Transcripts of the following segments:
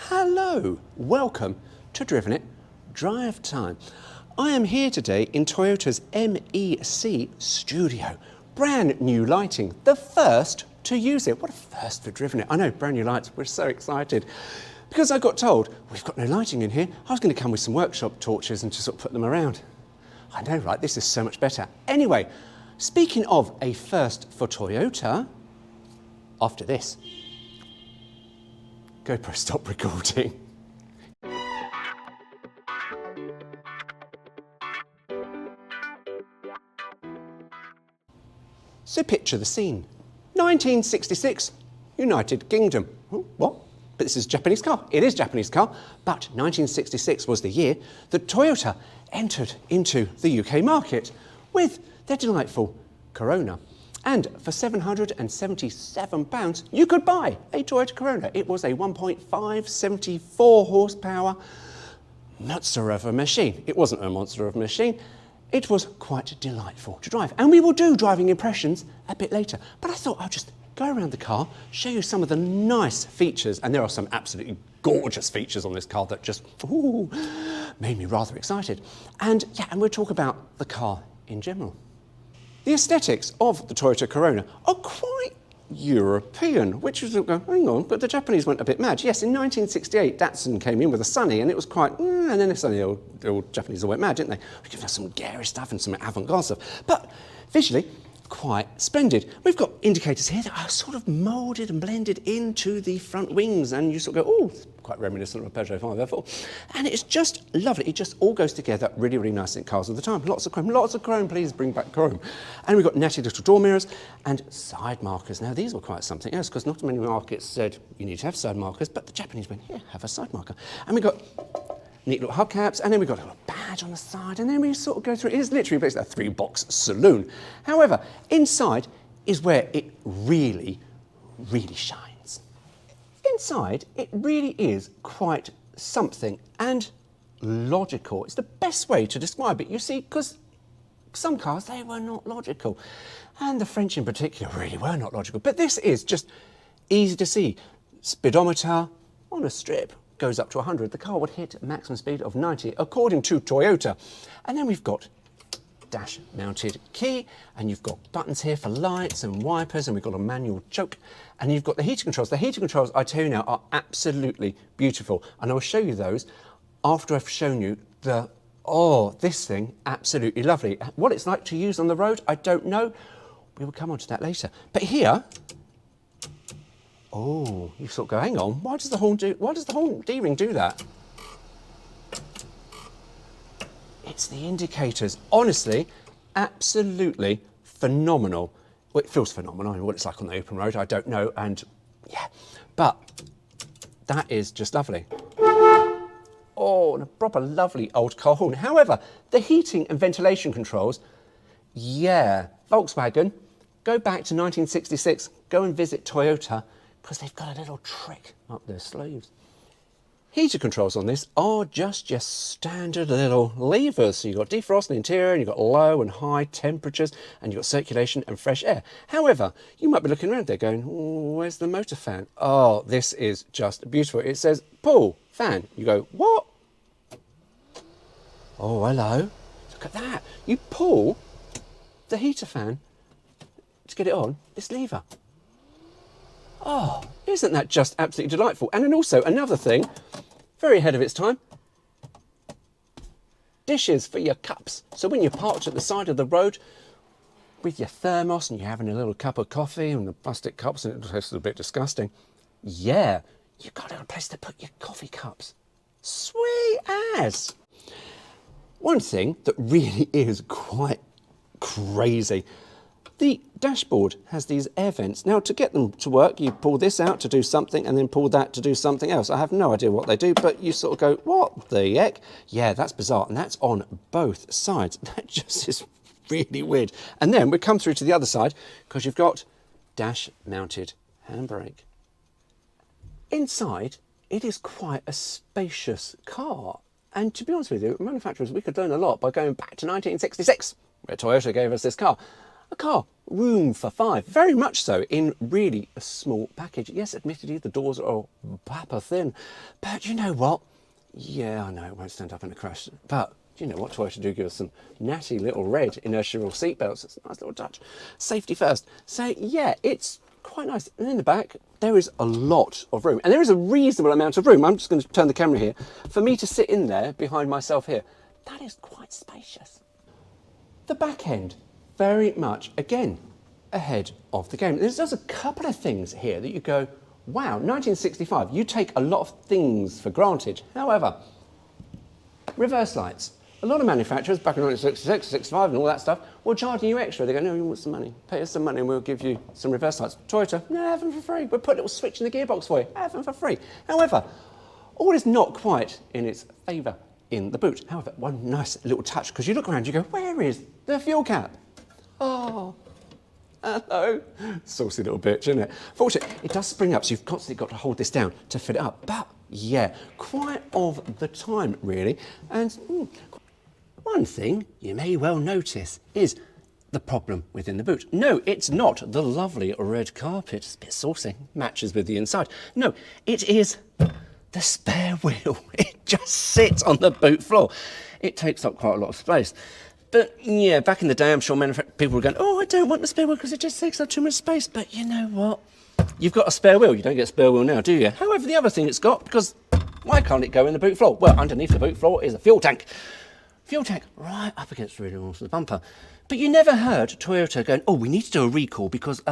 Hello, welcome to Driven It Drive Time. I am here today in Toyota's MEC studio. Brand new lighting, the first to use it. What a first for Driven It. I know, brand new lights, we're so excited. Because I got told, we've got no lighting in here, I was going to come with some workshop torches and just sort of put them around. I know, right, this is so much better. Anyway, speaking of a first for Toyota, after this, go press stop recording. So picture the scene. 1966, United Kingdom. What? But this is a Japanese car. It is a Japanese car, but 1966 was the year that Toyota entered into the UK market with their delightful Corona. And for £777, you could buy a Toyota Corona. It was a 1.574 horsepower monster of a machine. It wasn't a monster of a machine. It was quite delightful to drive. And we will do driving impressions a bit later. But I thought I'll just go around the car, show you some of the nice features. And there are some absolutely gorgeous features on this car that just made me rather excited. And yeah, and we'll talk about the car in general. The aesthetics of the Toyota Corona are quite European, which was, hang on, but the Japanese went a bit mad. Yes, in 1968, Datsun came in with a Sunny, and it was quite, and then the Sunny, the Japanese all went mad, didn't they? We could have some garish stuff and some avant-garde stuff. But visually, quite splendid. We've got indicators here that are sort of moulded and blended into the front wings, and you sort of go, oh, it's quite reminiscent of a Peugeot 504. And it's just lovely. It just all goes together really, really nice in cars all the time. Lots of chrome, please bring back chrome. And we've got netted little door mirrors and side markers. Now, these were quite something else, because not many markets said you need to have side markers, but the Japanese went, here, have a side marker. And we've got neat little hubcaps, and then we've got a little badge on the side, and then we sort of go through. It is literally basically a three-box saloon. However, inside is where it really, really shines. Inside, it really is quite something, and logical. It's the best way to describe it, you see, because some cars, they were not logical. And the French in particular really were not logical. But this is just easy to see. Speedometer on a strip goes up to 100. The car would hit a maximum speed of 90, according to Toyota. And then we've got dash-mounted key, and you've got buttons here for lights and wipers, and we've got a manual choke, and you've got the heating controls. The heating controls, I tell you now, are absolutely beautiful, and I will show you those after I've shown you the, this thing, absolutely lovely. What it's like to use on the road, I don't know. We will come on to that later. But here, you sort of go, hang on, why does the horn D-ring do that? It's the indicators. Honestly, absolutely phenomenal. Well, it feels phenomenal. I mean, what it's like on the open road, I don't know. And yeah, but that is just lovely. Oh, and a proper lovely old car horn. However, the heating and ventilation controls, yeah, Volkswagen, go back to 1966, go and visit Toyota, because they've got a little trick up their sleeves. Heater controls on this are just your standard little levers. So you've got defrost in the interior, and you've got low and high temperatures, and you've got circulation and fresh air. However, you might be looking around there going, where's the motor fan? Oh, this is just beautiful. It says, pull, fan. You go, what? Oh, hello. Look at that. You pull the heater fan to get it on, this lever. Oh, isn't that just absolutely delightful? And then also another thing, very ahead of its time, dishes for your cups. So when you're parked at the side of the road with your thermos and you're having a little cup of coffee and the plastic cups, and it tastes a bit disgusting, yeah, you've got a little place to put your coffee cups. Sweet as. One thing that really is quite crazy, the dashboard has these air vents. Now, to get them to work, you pull this out to do something and then pull that to do something else. I have no idea what they do, but you sort of go, what the heck? Yeah, that's bizarre. And that's on both sides. That just is really weird. And then we come through to the other side, because you've got dash-mounted handbrake. Inside, it is quite a spacious car. And to be honest with you, manufacturers, we could learn a lot by going back to 1966, where Toyota gave us this car. A car room for 5, very much so, in really a small package. Yes, admittedly, the doors are papa thin, but you know what? Yeah, I know it won't stand up in a crash, but you know what Toyota do give us some natty little red inertial seatbelts. It's a nice little touch. Safety first. So yeah, it's quite nice. And in the back, there is a lot of room, and there is a reasonable amount of room. I'm just going to turn the camera here for me to sit in there behind myself here. That is quite spacious. The back end, very much, again, ahead of the game. There's a couple of things here that you go, wow, 1965, you take a lot of things for granted. However, reverse lights. A lot of manufacturers, back in 1966, 65 and all that stuff, will charge you extra. They go, no, you want some money. Pay us some money and we'll give you some reverse lights. Toyota, no, have them for free. We'll put a little switch in the gearbox for you. Have them for free. However, all is not quite in its favour in the boot. However, one nice little touch, because you look around, you go, where is the fuel cap? Oh, hello. Saucy little bitch, isn't it? Fortunately, it does spring up, so you've constantly got to hold this down to fit it up. But yeah, quite of the time, really. And one thing you may well notice is the problem within the boot. No, it's not the lovely red carpet. It's a bit saucy, matches with the inside. No, it is the spare wheel. It just sits on the boot floor. It takes up quite a lot of space. But yeah, back in the day, I'm sure people were going, oh, I don't want the spare wheel because it just takes up too much space. But you know what? You've got a spare wheel. You don't get a spare wheel now, do you? However, the other thing it's got, because why can't it go in the boot floor? Well, underneath the boot floor is a fuel tank. Fuel tank right up against the rear wall of the bumper. But you never heard Toyota going, oh, we need to do a recall because,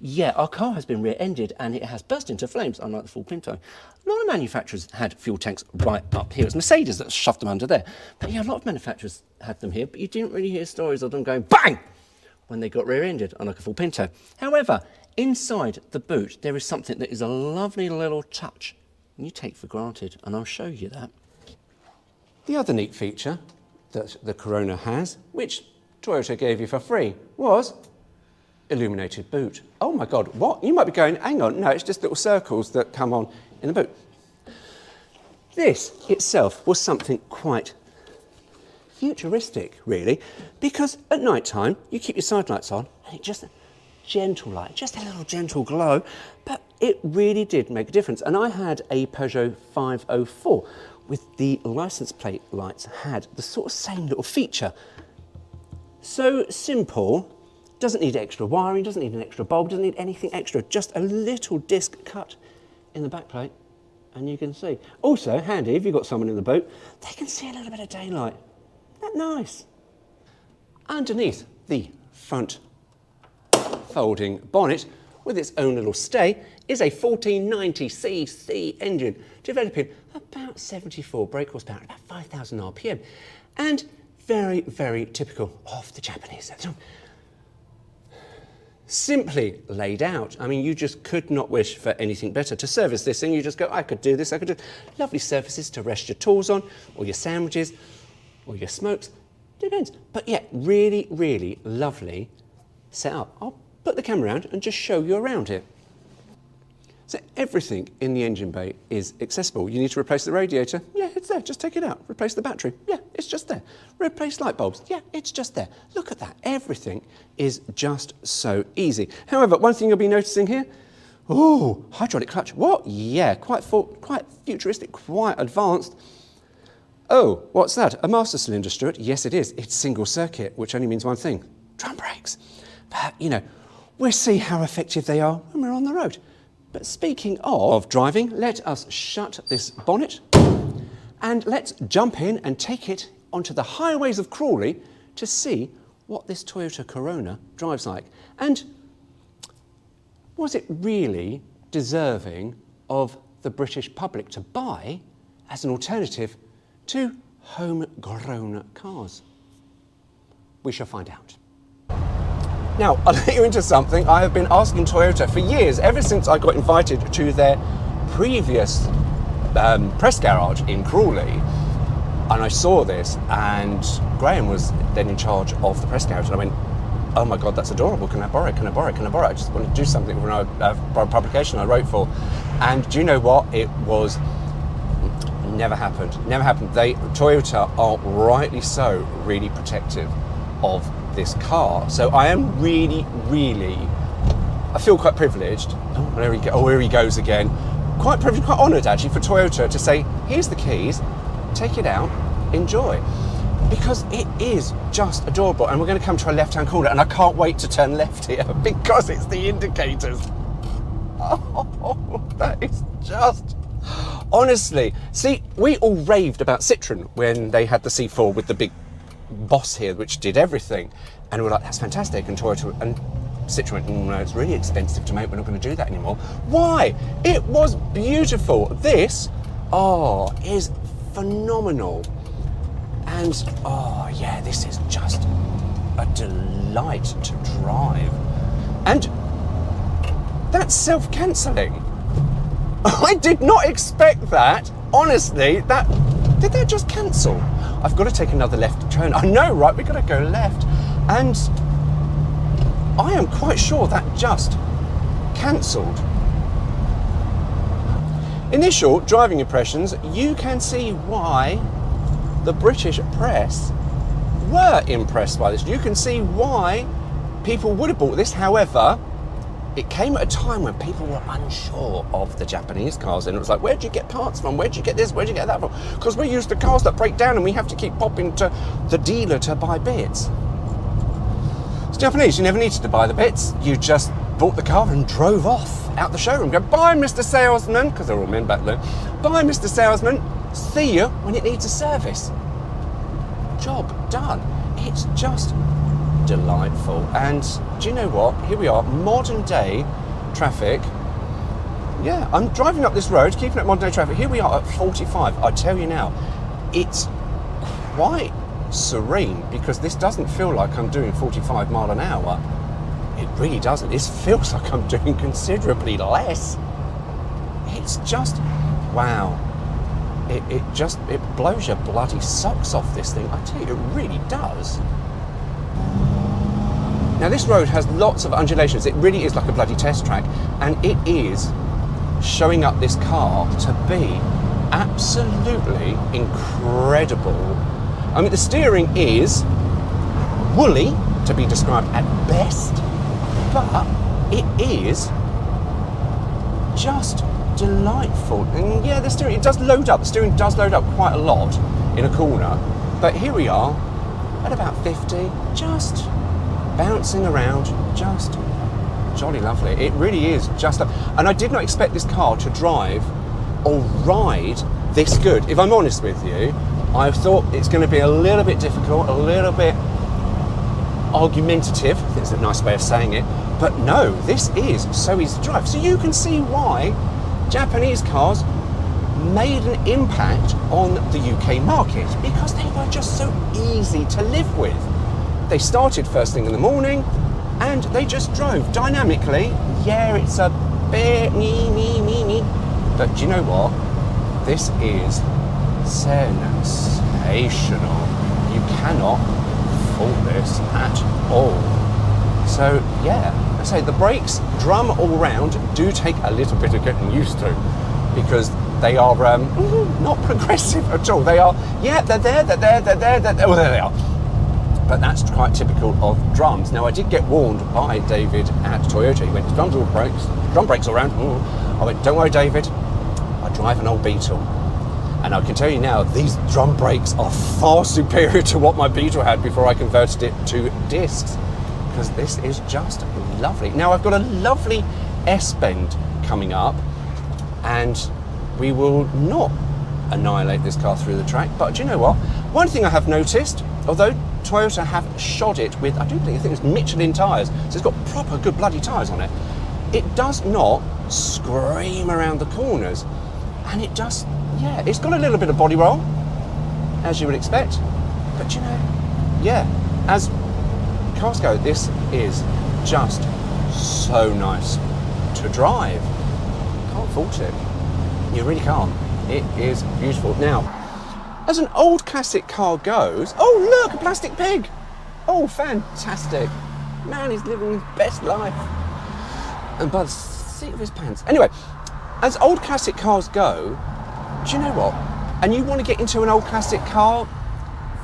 yeah, our car has been rear-ended and it has burst into flames, unlike the full Pinto. A lot of manufacturers had fuel tanks right up here. It was Mercedes that shoved them under there. But yeah, a lot of manufacturers had them here, but you didn't really hear stories of them going bang when they got rear-ended, unlike a full Pinto. However, inside the boot, there is something that is a lovely little touch and you take for granted, and I'll show you that. The other neat feature that the Corona has, which Toyota gave you for free, was illuminated boot. Oh my God, what? You might be going, hang on, no, it's just little circles that come on in the boot. This itself was something quite futuristic, really, because at night time, you keep your side lights on, and it just, gentle light, just a little gentle glow, but it really did make a difference. And I had a Peugeot 504, with the license plate lights had the sort of same little feature. So simple, doesn't need extra wiring, doesn't need an extra bulb, doesn't need anything extra, just a little disc cut in the back plate and you can see. Also handy if you've got someone in the boat, they can see a little bit of daylight. Isn't that nice? Underneath the front folding bonnet with its own little stay is a 1490cc engine developing about 74 brake horsepower, about 5,000 RPM, and very, very typical of the Japanese. Simply laid out. I mean, you just could not wish for anything better. To service this thing, you just go, I could do this, I could do lovely surfaces to rest your tools on, or your sandwiches, or your smokes, depends. But yeah, really, really lovely set up. I'll put the camera around and just show you around here. So everything in the engine bay is accessible. You need to replace the radiator? Yeah, it's there, just take it out. Replace the battery? Yeah, it's just there. Replace light bulbs? Yeah, it's just there. Look at that, everything is just so easy. However, one thing you'll be noticing here, oh, hydraulic clutch, what? Yeah, quite futuristic, quite advanced. Oh, what's that, a master cylinder, Stuart? Yes, it is, it's single circuit, which only means one thing, drum brakes. But, you know, we'll see how effective they are when we're on the road. But speaking of driving, let us shut this bonnet and let's jump in and take it onto the highways of Crawley to see what this Toyota Corona drives like. And was it really deserving of the British public to buy as an alternative to homegrown cars? We shall find out. Now, I'll let you into something. I have been asking Toyota for years, ever since I got invited to their previous press garage in Crawley, and I saw this, and Graham was then in charge of the press garage, and I went, oh my God, that's adorable, can I borrow it, can I borrow it, can I borrow it? I just want to do something for a publication I wrote for. And do you know what? It was, never happened, never happened. Toyota are rightly so really protective of this car. So I am really, I feel quite privileged. Oh, there he go. Oh, here he goes again. Quite privileged, quite honoured actually for Toyota to say, here's the keys, take it out, enjoy. Because it is just adorable. And we're going to come to a left-hand corner, and I can't wait to turn left here because it's the indicators. Oh, that is just... Honestly, see, we all raved about Citroën when they had the C4 with the big boss here, which did everything. And we're like, that's fantastic. And Toyota and Citroën, no, it's really expensive to make. We're not going to do that anymore. Why? It was beautiful. This, is phenomenal. And, yeah, this is just a delight to drive. And that's self-cancelling. I did not expect that. Honestly, did that just cancel? I've got to take another left turn. I know, right? We've got to go left. And I am quite sure that just cancelled. Initial driving impressions, you can see why the British press were impressed by this. You can see why people would have bought this. However, it came at a time when people were unsure of the Japanese cars, and it was like, where'd you get parts from? Where'd you get this? Where'd you get that from? Because we're used to cars that break down and we have to keep popping to the dealer to buy bits. It's Japanese, you never needed to buy the bits. You just bought the car and drove off out the showroom. Go, bye, Mr. Salesman, because they're all men back then. Bye, Mr. Salesman. See you when it needs a service. Job done. It's just delightful. And do you know what? Here we are, modern day traffic. Yeah, I'm driving up this road, keeping up modern day traffic. Here we are at 45. I tell you now, it's quite serene because this doesn't feel like I'm doing 45 mile an hour. It really doesn't. It feels like I'm doing considerably less. It's just, wow. It blows your bloody socks off, this thing. I tell you, it really does. Now this road has lots of undulations. It really is like a bloody test track, and it is showing up this car to be absolutely incredible. I mean, the steering is woolly to be described at best, but it is just delightful. And yeah, the steering, it does load up. The steering does load up quite a lot in a corner, but here we are at about 50, just bouncing around, just jolly lovely. It really is just, and I did not expect this car to drive or ride this good. If I'm honest with you, I thought it's going to be a little bit difficult, a little bit argumentative. I think it's a nice way of saying it, but no, this is so easy to drive. So you can see why Japanese cars made an impact on the UK market, because they were just so easy to live with. They started first thing in the morning and they just drove dynamically. Yeah, it's a bit me. But do you know what? This is sensational. You cannot fault this at all. So yeah, I say the brakes, drum all round, do take a little bit of getting used to, because they are not progressive at all. They are, yeah, they're there, oh, there they are. But that's quite typical of drums. Now, I did get warned by David at Toyota. He went, drum brakes all round. I went, don't worry, David, I drive an old Beetle. And I can tell you now, these drum brakes are far superior to what my Beetle had before I converted it to discs, because this is just lovely. Now, I've got a lovely S-bend coming up, and we will not annihilate this car through the track. But do you know what? One thing I have noticed, although Toyota have shod it with, I think it's Michelin tyres, so it's got proper good bloody tyres on it, it does not scream around the corners. And it just, yeah, it's got a little bit of body roll, as you would expect. But you know, yeah, as cars go, this is just so nice to drive. Can't fault it. You really can't. It is beautiful. Now, as an old classic car goes, oh look, a plastic pig. Oh, fantastic. Man, he's living his best life. And by the seat of his pants. Anyway, as old classic cars go, do you know what? And you want to get into an old classic car,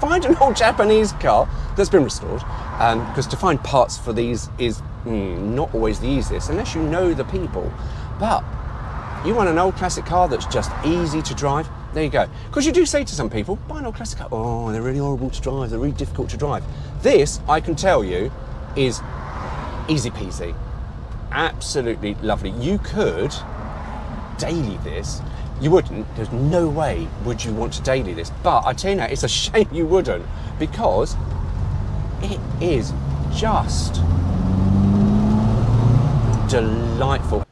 find an old Japanese car that's been restored, because to find parts for these is not always the easiest unless you know the people. But you want an old classic car that's just easy to drive, there you go. Because you do say to some people, buy an old classic car, oh, they're really horrible to drive, they're really difficult to drive. This, I can tell you, is easy peasy, absolutely lovely. You could daily this. You wouldn't, there's no way would you want to daily this, but I tell you now, it's a shame you wouldn't, because it is just delightful.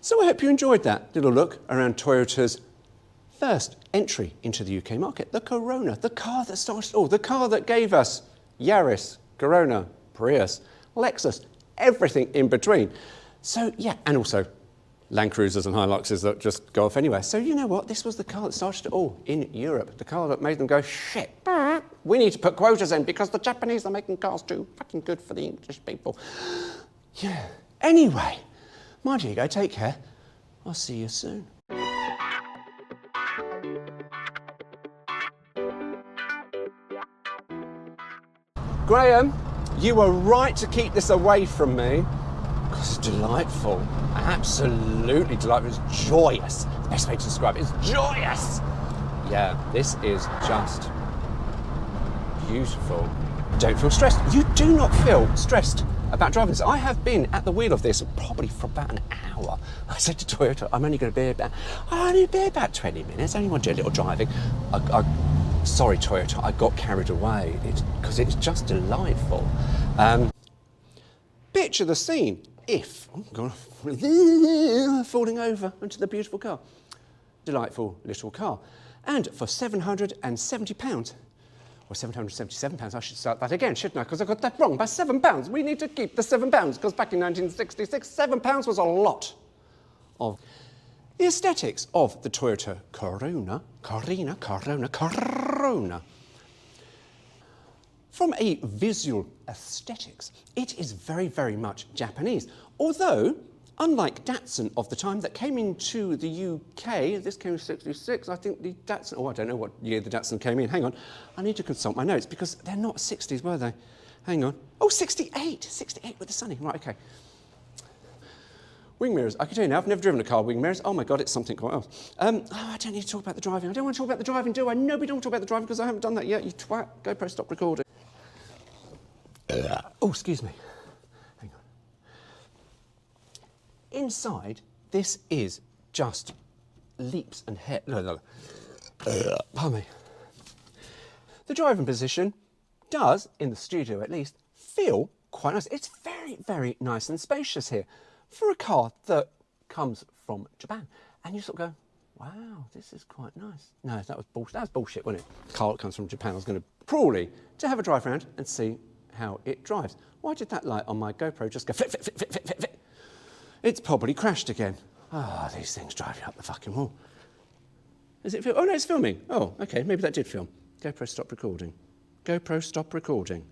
So I hope you enjoyed that little look around Toyota's first entry into the UK market, the Corona, the car that started it all, the car that gave us Yaris, Corona, Prius, Lexus, everything in between. So yeah, and also Land Cruisers and Hiluxes that just go off anywhere. So you know what? This was the car that started it all in Europe. The car that made them go, shit, we need to put quotas in because the Japanese are making cars too fucking good for the English people. Yeah. Anyway, mind you go, take care. I'll see you soon. Graham, you were right to keep this away from me. Because it's delightful, absolutely delightful, it's joyous. The best way to describe it is joyous. Yeah, this is just beautiful. Don't feel stressed. You do not feel stressed about driving this. I have been at the wheel of this probably for about an hour. I said to Toyota, I'm only going to be about 20 minutes. I only want to do a little driving. Sorry, Toyota, I got carried away because it's just delightful. Picture the scene. If, oh God, falling over into the beautiful car. Delightful little car. And for £770, or £777, I should start that again, shouldn't I? Because I got that wrong by £7. We need to keep the £7, because back in 1966, £7 was a lot of. The aesthetics of the Toyota Corona. From a visual aesthetics, it is very, very much Japanese. Although, unlike Datsun of the time that came into the UK, this came in 66, I think the Datsun, oh, I don't know what year the Datsun came in. Hang on, I need to consult my notes because they're not 60s, were they? Hang on. Oh, 68 with the sunny. Right, okay. Wing mirrors. I can tell you now, I've never driven a car with wing mirrors. Oh my God, it's something quite else. Oh, I don't need to talk about the driving. I don't want to talk about the driving, do I? No, we don't talk about the driving because I haven't done that yet, you twat. GoPro, stop recording. Oh, excuse me. Hang on. Inside, this is just leaps and no. Pardon me. The driving position does, in the studio at least, feel quite nice. It's very, very nice and spacious here for a car that comes from Japan. And you sort of go, wow, this is quite nice. No, that was bullshit. That was bullshit, wasn't it? Car that comes from Japan. I was going to probably to have a drive around and see how it drives. Why did that light on my GoPro just go flip, flip, flip, flip, flip, flip, flip? It's probably crashed again. Ah, these things drive you up the fucking wall. Is it film? Oh no, it's filming. Oh, okay, maybe that did film. GoPro, stop recording. GoPro, stop recording.